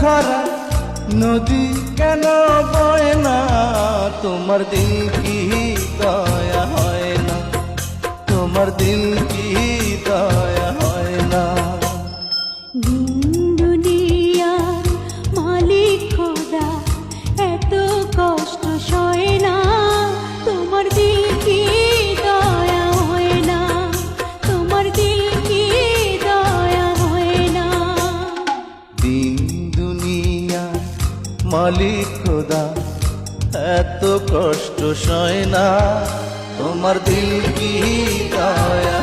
খরা নদী কেন বয় না, তোমার দিল কি দয়া হয় না, তোমার দিল কি দয়া হয় না। দুনিয়ার মালিক খোদা এত কষ্ট সয় না, তোমার দিল কি দয়া হয় না, তোমার দিল কি দয়া হয় না। দিন দুনিয়ার মালিক খোদা এত কষ্ট সয় না, তোমার দিল কি দয়া